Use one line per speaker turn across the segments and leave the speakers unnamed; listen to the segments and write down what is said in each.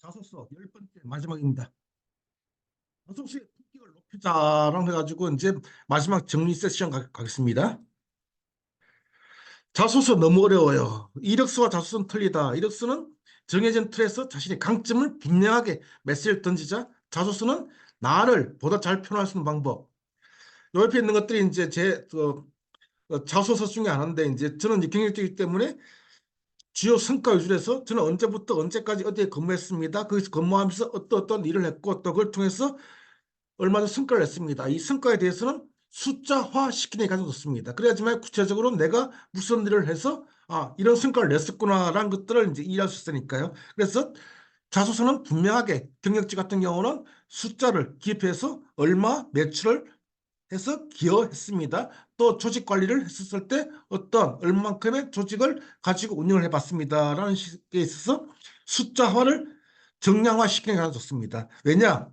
자소서 10번째 마지막입니다. 자소서의 품격을 높이자라고 해가지고 이제 마지막 정리 세션 가겠습니다. 자소서 너무 어려워요. 이력서와 자소서는 틀리다. 이력서는 정해진 틀에서 자신의 강점을 분명하게 메시지를 던지자. 자소서는 나를 보다 잘 표현할 수 있는 방법. 요 옆에 있는 것들이 이제 자소서 중에 하나인데 이제 저는 이제 경력이기 때문에 주요 성과 위주로 해서 저는 언제부터 언제까지 어디에 근무했습니다. 거기서 근무하면서 어떤 일을 했고 또 그걸 통해서 얼마 전 성과를 냈습니다. 이 성과에 대해서는 숫자화 시키는 게 가장 좋습니다. 그래야지만 구체적으로 내가 무슨 일을 해서 이런 성과를 냈었구나라는 것들을 이제 이해할 수 있으니까요. 그래서 자소서는 분명하게 경력직 같은 경우는 숫자를 기입해서 얼마 매출을 해서 기여했습니다. 또 조직 관리를 했었을 때 어떤 얼마만큼의 조직을 가지고 운영을 해봤습니다라는 식에 있어서 숫자화를 정량화시키는 게 가장 좋습니다. 왜냐?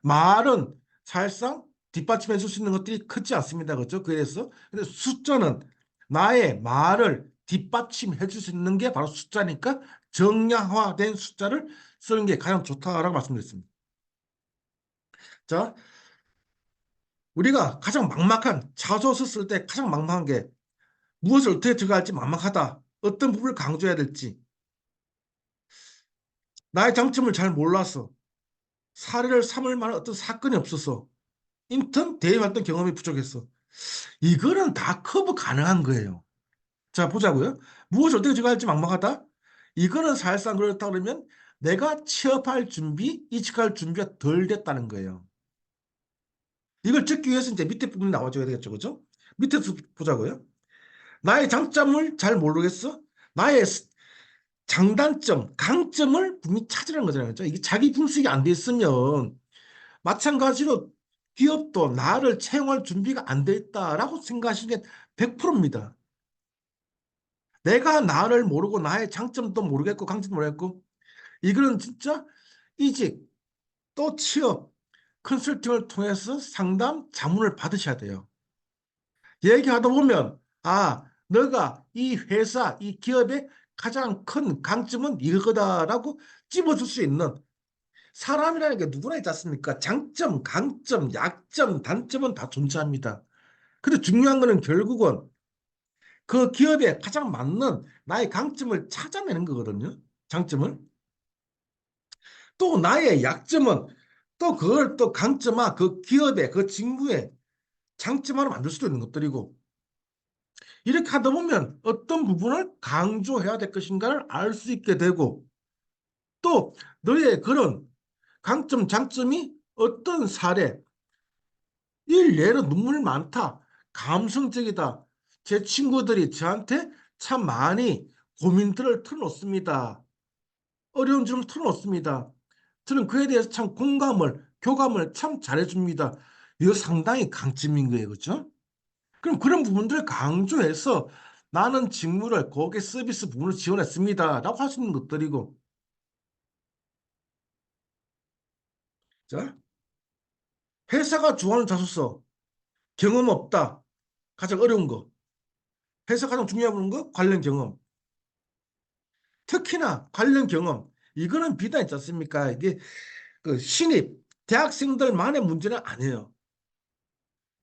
말은 사실상 뒷받침해 줄 수 있는 것들이 크지 않습니다. 그렇죠? 그래서 근데 숫자는 나의 말을 뒷받침해 줄 수 있는 게 바로 숫자니까 정량화된 숫자를 쓰는 게 가장 좋다라고 말씀드렸습니다. 자, 우리가 가장 막막한 자소서 쓸 때 가장 막막한 게 무엇을 어떻게 들어갈지 막막하다. 어떤 부분을 강조해야 될지. 나의 장점을 잘 몰라서 사례를 삼을 만한 어떤 사건이 없어서 인턴 대외 활동 경험이 부족했어. 이거는 다 커버 가능한 거예요. 자, 보자고요. 무엇을 어떻게 들어갈지 막막하다? 이거는 사실상 그렇다 그러면 내가 취업할 준비, 이직할 준비가 덜 됐다는 거예요. 이걸 듣기 위해서 이제 밑에 부분이 나와줘야 되겠죠. 그죠? 밑에서 보자고요. 나의 장점을 잘 모르겠어? 나의 장단점, 강점을 분명히 찾으라는 거잖아요. 그죠? 이게 자기 분석이 안 돼 있으면 마찬가지로 기업도 나를 채용할 준비가 안 돼 있다라고 생각하시는 게 100%입니다. 내가 나를 모르고 나의 장점도 모르겠고 강점도 모르겠고 이거는 진짜 이직 또 취업 컨설팅을 통해서 상담 자문을 받으셔야 돼요. 얘기하다 보면 너가 이 회사 이 기업의 가장 큰 강점은 이거다라고 찝어줄 수 있는 사람이라는 게 누구나 있지 않습니까? 장점, 강점, 약점, 단점은 다 존재합니다. 근데 중요한 거는 결국은 그 기업에 가장 맞는 나의 강점을 찾아내는 거거든요. 장점을. 또 나의 약점은 또 그걸 또 강점화 그 기업의 그 직무의 장점화로 만들 수도 있는 것들이고 이렇게 하다 보면 어떤 부분을 강조해야 될 것인가를 알 수 있게 되고 또 너의 그런 강점 장점이 어떤 사례 일례로 눈물 많다 감성적이다 제 친구들이 저한테 참 많이 고민들을 털어놓습니다. 어려운 점을 털어놓습니다. 저는 그에 대해서 참 공감을, 교감을 참 잘해줍니다. 이거 상당히 강점인 거예요. 그렇죠? 그럼 그런 부분들을 강조해서 나는 직무를 고객 서비스 부분을 지원했습니다. 라고 할 수 있는 것들이고. 자, 회사가 좋아하는 자소서, 경험 없다. 가장 어려운 거. 회사 가장 중요한 거, 관련 경험. 특히나 관련 경험. 이거는 비단 있지 않습니까? 이게 그 신입, 대학생들만의 문제는 아니에요.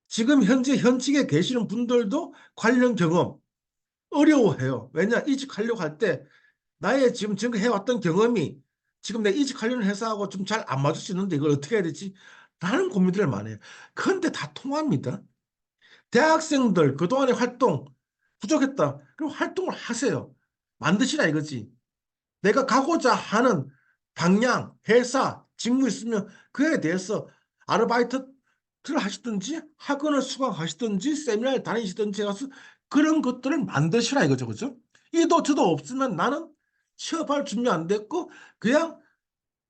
지금 현재 현직에 계시는 분들도 관련 경험 어려워해요. 왜냐? 이직하려고 할 때 나의 지금 지금 해왔던 경험이 지금 내 이직하려는 회사하고 좀 잘 안 맞을 수 있는데 이걸 어떻게 해야 되지? 라는 고민들을 많이 해요. 그런데 다 통합니다. 대학생들 그동안의 활동 부족했다. 그럼 활동을 하세요. 만드시라 이거지. 내가 가고자 하는 방향, 회사, 직무 있으면 그에 대해서 아르바이트를 하시든지 학원을 수강하시든지 세미나를 다니시든지 해서 그런 것들을 만드시라 이거죠. 그죠? 이도 저도 없으면 나는 취업할 준비 안 됐고 그냥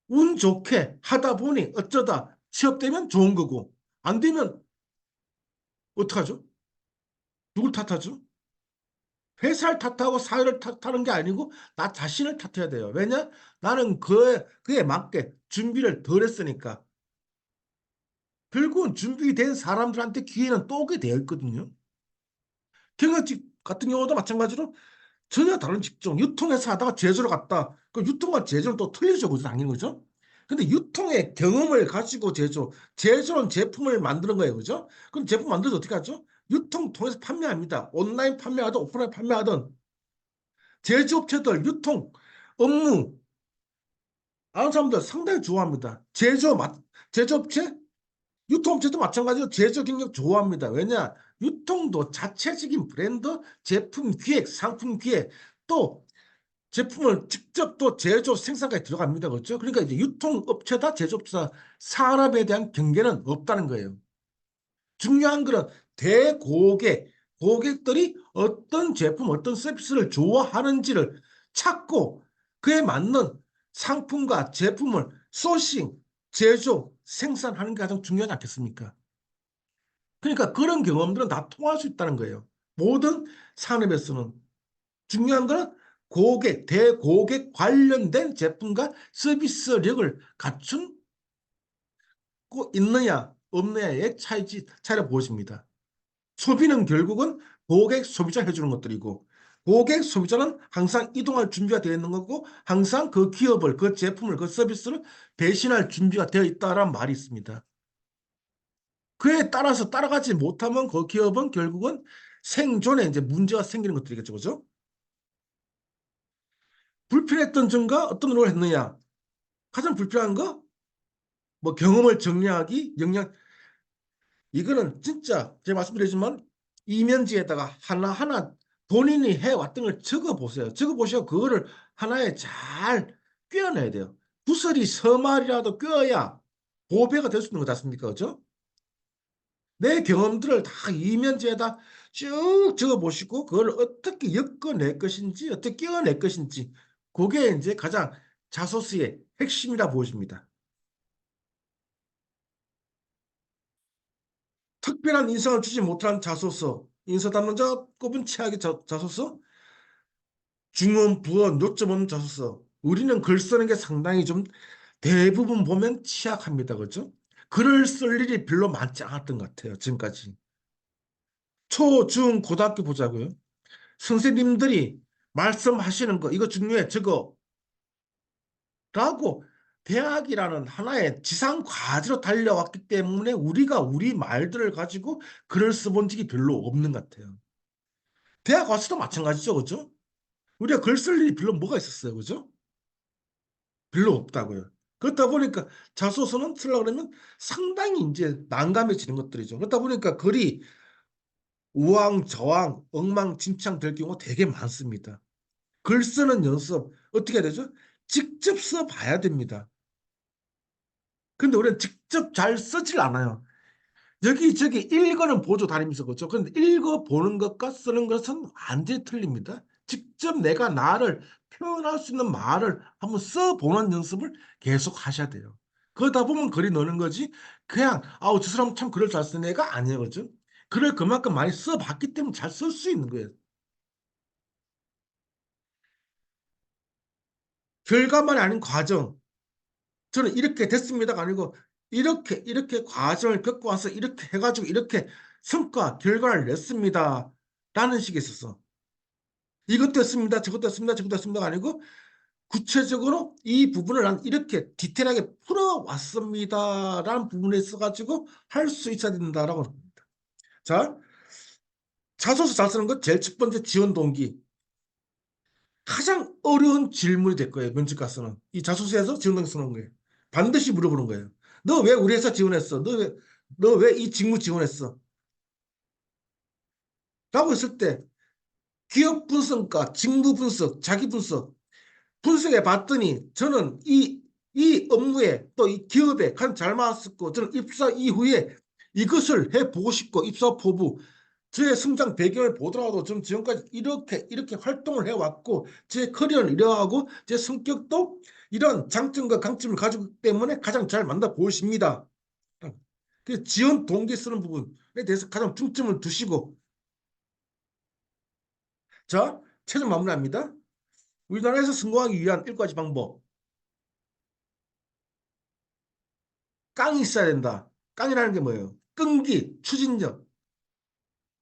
운 좋게 하다 보니 어쩌다 취업되면 좋은 거고 안 되면 어떡하죠? 누굴 탓하죠? 회사를 탓하고 사회를 탓하는 게 아니고 나 자신을 탓해야 돼요. 왜냐? 나는 그에 맞게 준비를 덜 했으니까. 결국은 준비된 사람들한테 기회는 또 오게 되어 있거든요. 경영직 같은 경우도 마찬가지로 전혀 다른 직종, 유통에서 하다가 제조로 갔다. 그 유통과 제조는 또 틀리죠, 그죠? 당연히 그죠? 근데 유통의 경험을 가지고 제조는 제품을 만드는 거예요, 그죠? 그럼 제품 만들어서 어떻게 하죠? 유통 통해서 판매합니다. 온라인 판매하든 오프라인 판매하든 제조업체들 유통 업무 아는 사람들 상당히 좋아합니다. 제조업체, 유통업체도 마찬가지로 제조 경력 좋아합니다. 왜냐? 유통도 자체적인 브랜드, 제품 기획, 상품 기획, 또 제품을 직접 또 제조 생산까지 들어갑니다. 그렇죠? 그러니까 이제 유통업체다, 제조업체다, 산업에 대한 경계는 없다는 거예요. 중요한 거는 대고객, 고객들이 어떤 제품, 어떤 서비스를 좋아하는지를 찾고 그에 맞는 상품과 제품을 소싱, 제조, 생산하는 게 가장 중요하지 않겠습니까? 그러니까 그런 경험들은 다 통할 수 있다는 거예요. 모든 산업에서는. 중요한 거는 대고객 관련된 제품과 서비스력을 갖춘 있느냐, 없느냐의 차이를 보여줍니다. 소비는 결국은 고객 소비자 해주는 것들이고 고객 소비자는 항상 이동할 준비가 되어 있는 거고 항상 그 기업을 그 제품을 그 서비스를 배신할 준비가 되어 있다라는 말이 있습니다. 그에 따라서 따라가지 못하면 그 기업은 결국은 생존에 이제 문제가 생기는 것들이겠죠, 그죠? 불필요했던 점과 어떤 노력을 했느냐? 가장 불필요한 거, 뭐 경험을 정리하기, 이거는 진짜 제가 말씀드리지만 이면지에다가 하나하나 본인이 해왔던 걸 적어보세요. 적어보시고 그거를 하나에 잘 꿰어내야 돼요. 구설이 서말이라도 꿰어야 보배가 될 수 있는 것 같습니까? 그죠? 내 경험들을 다 이면지에다 쭉 적어보시고 그걸 어떻게 엮어낼 것인지 어떻게 끼워낼 것인지 그게 이제 가장 자소서의 핵심이라 보여집니다. 특별한 인상을 주지 못한 자소서, 인사 담당자 꼽은 최악의 자소서, 중원, 부원, 요점 없는 자소서. 우리는 글 쓰는 게 상당히 좀 대부분 보면 취약합니다. 그렇죠? 글을 쓸 일이 별로 많지 않았던 것 같아요. 지금까지. 초, 중, 고등학교 보자고요. 선생님들이 말씀하시는 거 이거 중요해 저거 라고 대학이라는 하나의 지상 과제로 달려왔기 때문에 우리가 우리 말들을 가지고 글을 써본 적이 별로 없는 것 같아요. 대학 와서도 마찬가지죠, 그죠? 우리가 글 쓸 일이 별로 뭐가 있었어요, 그죠? 별로 없다고요. 그렇다 보니까 자소서는 쓰려고 그러면 상당히 이제 난감해지는 것들이죠. 그렇다 보니까 글이 우왕좌왕, 엉망진창 될 경우가 되게 많습니다. 글 쓰는 연습 어떻게 해야 되죠? 직접 써봐야 됩니다. 근데 우리는 직접 잘 쓰질 않아요. 여기저기 읽어는 보조 다니면서 그렇죠. 그런데 읽어보는 것과 쓰는 것은 완전히 틀립니다. 직접 내가 나를 표현할 수 있는 말을 한번 써보는 연습을 계속 하셔야 돼요. 그러다 보면 글이 느는 거지. 그냥 아우 저 사람 참 글을 잘 쓰는 애가 아니에요. 그죠? 글을 그만큼 많이 써봤기 때문에 잘 쓸 수 있는 거예요. 결과만이 아닌 과정. 저는 이렇게 됐습니다가 아니고 이렇게 과정을 겪고 와서 이렇게 해가지고 이렇게 결과를 냈습니다. 라는 식이 있었어. 이것도 했습니다. 저것도 했습니다. 저것도 했습니다가 아니고 구체적으로 이 부분을 난 이렇게 디테일하게 풀어왔습니다. 라는 부분에 있어가지고 할 수 있어야 된다라고 합니다. 자, 자소서 잘 쓰는 것 제일 첫 번째 지원 동기. 가장 어려운 질문이 될 거예요. 면접가서는. 이 자소서에서 지원 동기 쓰는 거예요. 반드시 물어보는 거예요. 너 왜 우리 회사 지원했어? 너 왜 이 직무 지원했어? 라고 했을 때 기업 분석과 직무 분석, 자기 분석해 봤더니 저는 이 업무에 또 이 기업에 가장 잘 맞았고 저는 입사 이후에 이것을 해보고 싶고 입사 포부 저의 성장 배경을 보더라도 저는 지금까지 이렇게 활동을 해왔고 제 커리어는 이러하고 제 성격도 이런 장점과 강점을 가지고 있기 때문에 가장 잘 맞나 보십니다. 그 지원 동기 쓰는 부분에 대해서 가장 중점을 두시고 자 최종 마무리합니다. 우리나라에서 성공하기 위한 1가지 방법 깡이 있어야 된다. 깡이라는 게 뭐예요? 끈기, 추진력,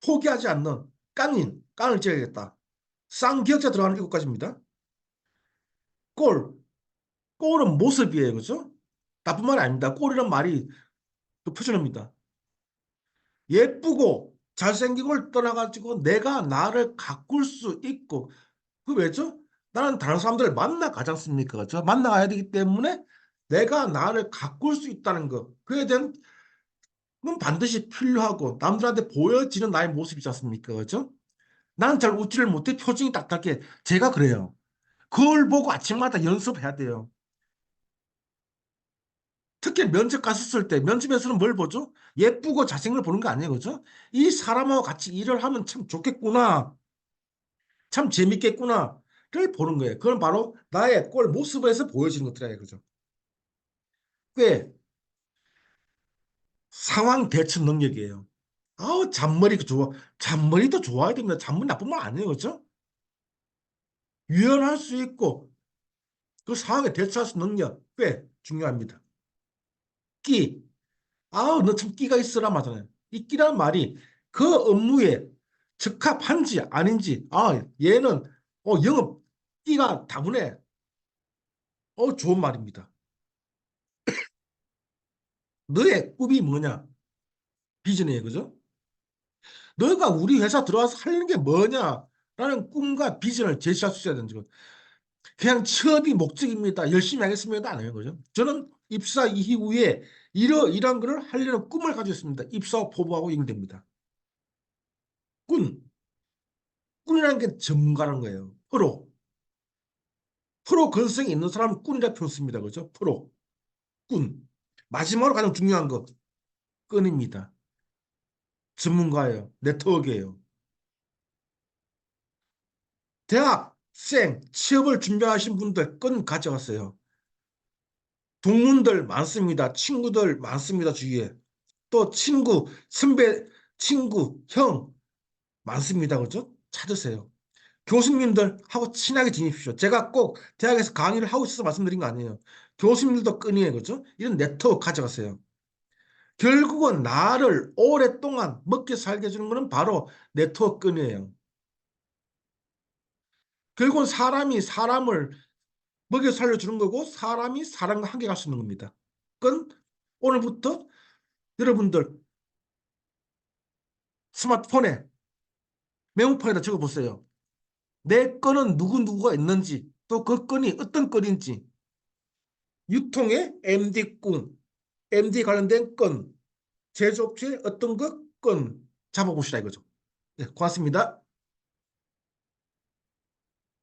포기하지 않는 깡을 찌야겠다. 쌍기역자 들어가는 7가지입니다. 꼴, 꼴은 모습이에요. 그죠? 나쁜 말이 아닙니다. 꼴이란 말이 그 표준어입니다. 예쁘고 잘생기고를 떠나가지고 내가 나를 가꿀 수 있고, 그 왜죠? 나는 다른 사람들을 만나가지 않습니까? 그죠? 만나가야 되기 때문에 내가 나를 가꿀 수 있다는 거. 그에 대한 건 반드시 필요하고 남들한테 보여지는 나의 모습이지 않습니까? 그죠? 나는 잘 웃지를 못해. 표정이 딱딱해. 제가 그래요. 그걸 보고 아침마다 연습해야 돼요. 특히 면접 갔었을 때 면접에서는 뭘 보죠? 예쁘고 잘생긴 걸 보는 거 아니에요, 그죠? 이 사람하고 같이 일을 하면 참 좋겠구나, 참 재밌겠구나를 보는 거예요. 그건 바로 나의 꼴 모습에서 보여지는 것들이에요, 그죠? 꽤 상황 대처 능력이에요. 아우, 잔머리 좋아. 잔머리도 좋아야 됩니다. 잔머리 나쁜 말 아니에요, 그죠? 유연할 수 있고 그 상황에 대처할 수 있는 능력 꽤 중요합니다. 끼. 아우, 너 참 끼가 있으라 말잖아요. 이 끼란 말이 그 업무에 적합한지 아닌지, 아, 얘는 영업 끼가 다분해. 좋은 말입니다. 너의 꿈이 뭐냐? 비전이에요, 그죠? 너가 우리 회사 들어와서 하려는 게 뭐냐? 라는 꿈과 비전을 제시할 수 있어야 되는 거죠. 그냥 취업이 목적입니다. 열심히 하겠습니다. 안 해요, 그죠? 저는 입사 이후에 이러이러한 거를 하려는 꿈을 가지고 있습니다. 입사 후 포부하고 연결됩니다. 꾼. 꾼이라는 게 전문가라는 거예요. 프로 근성이 있는 사람은 꾼이라 표현습니다. 그죠? 꾼. 마지막으로 가장 중요한 거, 끈입니다. 전문가예요. 네트워크예요. 대학생, 취업을 준비하신 분들 끈 가져갔어요. 동문들 많습니다. 친구들 많습니다. 주위에. 또 친구, 선배, 친구, 형 많습니다. 그죠? 찾으세요. 교수님들하고 친하게 지내십시오. 제가 꼭 대학에서 강의를 하고 있어서 말씀드린 거 아니에요. 교수님들도 끈이에요. 그죠? 이런 네트워크 가져가세요. 결국은 나를 오랫동안 먹게 살게 해주는 것은 바로 네트워크끈이에요. 결국은 사람이 사람을 먹여 살려주는 거고 사람이 사람과 함께 갈 수 있는 겁니다. 끈, 오늘부터 여러분들 스마트폰에 메모판에다 적어보세요. 내 끈은 누구누구가 있는지, 또 그 끈이 어떤 끈인지, 유통의 MD꾼, MD 관련된 끈, 제조업체 어떤 것 끈 잡아보시라 이거죠. 네, 고맙습니다.